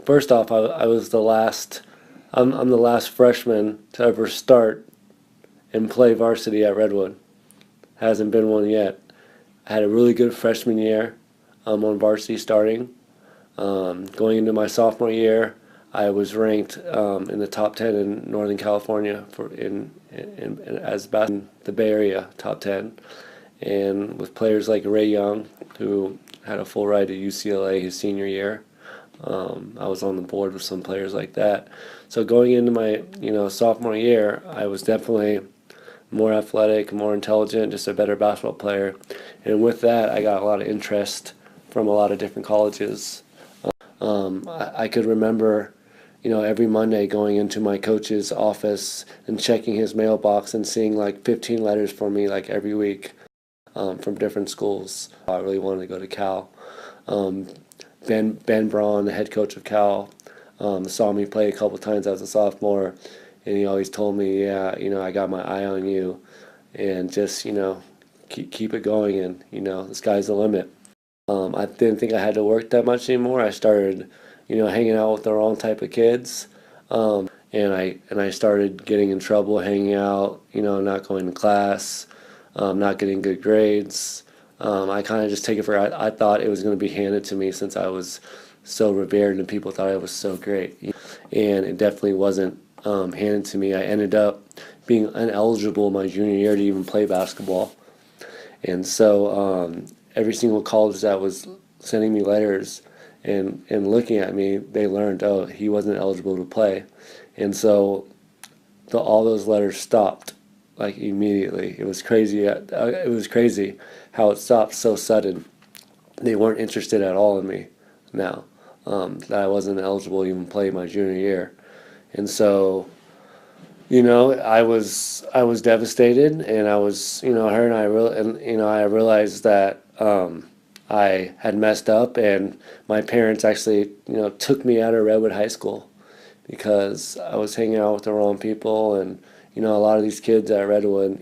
first off, I was the last. I'm the last freshman to ever start and play varsity at Redwood. Hasn't been one yet. I had a really good freshman year on varsity starting. Going into my sophomore year, I was ranked in the top 10 in Northern California as in the Bay Area top 10, and with players like Ray Young, who had a full ride to UCLA his senior year. I was on the board with some players like that. So going into my sophomore year, I was definitely more athletic, more intelligent, just a better basketball player. And with that, I got a lot of interest from a lot of different colleges. I could remember, every Monday going into my coach's office and checking his mailbox and seeing like 15 letters for me like every week from different schools. I really wanted to go to Cal. Ben Braun, the head coach of Cal, saw me play a couple times as a sophomore, and he always told me, yeah, I got my eye on you, and just, keep it going, and, the sky's the limit. I didn't think I had to work that much anymore. I started, hanging out with the wrong type of kids, and I started getting in trouble hanging out, not going to class, not getting good grades. I kind of just take it for I thought it was going to be handed to me since I was so revered and people thought I was so great, and it definitely wasn't handed to me. I ended up being ineligible my junior year to even play basketball, and so every single college that was sending me letters and looking at me, they learned, oh, he wasn't eligible to play, and so all those letters stopped like immediately. It was crazy. It was crazy how it stopped so sudden. They weren't interested at all in me now, that I wasn't eligible to even play my junior year, and so I was devastated, and I was her and I realized that I had messed up, and my parents actually took me out of Redwood High School because I was hanging out with the wrong people, and a lot of these kids at Redwood,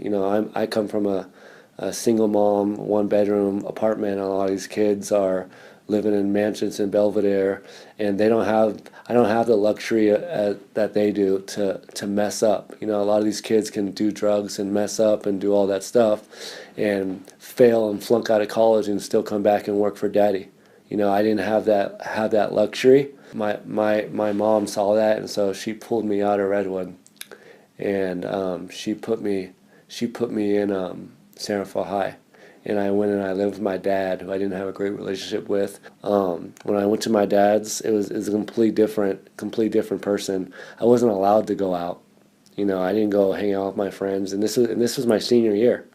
I come from a single mom, one bedroom apartment, and a lot of these kids are living in mansions in Belvedere, and I don't have the luxury that they do to mess up. A lot of these kids can do drugs and mess up and do all that stuff and fail and flunk out of college and still come back and work for daddy. I didn't have that luxury. My mom saw that, and so she pulled me out of Redwood, and she put me in San Rafael High, and I went and I lived with my dad, who I didn't have a great relationship with. When I went to my dad's, it was a completely different person. I wasn't allowed to go out. I didn't go hang out with my friends, and this was my senior year.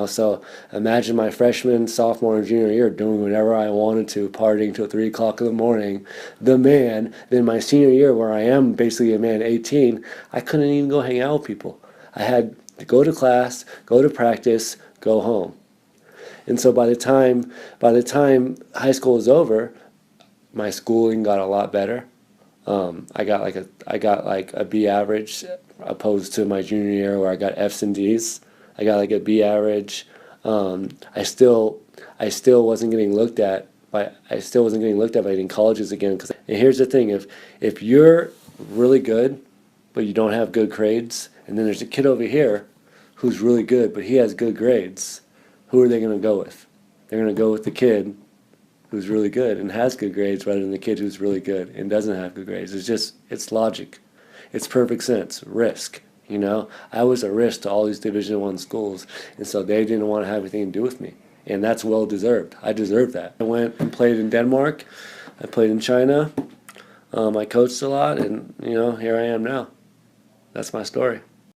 So imagine my freshman, sophomore, and junior year doing whatever I wanted to, partying till 3 o'clock in the morning. The man. Then my senior year, where I am basically a man, 18, I couldn't even go hang out with people. I had to go to class, go to practice, go home. And so by the time high school was over, my schooling got a lot better. I got like a B average, opposed to my junior year where I got F's and D's. I got like a B average. I still wasn't getting looked at by any colleges again. And here's the thing: if you're really good, but you don't have good grades, and then there's a kid over here who's really good, but he has good grades, who are they going to go with? They're going to go with the kid who's really good and has good grades rather than the kid who's really good and doesn't have good grades. It's logic. It's perfect sense. Risk. I was a risk to all these Division I schools, and so they didn't want to have anything to do with me, and that's well deserved. I deserve that. I went and played in Denmark. I played in China. I coached a lot, and here I am now. That's my story.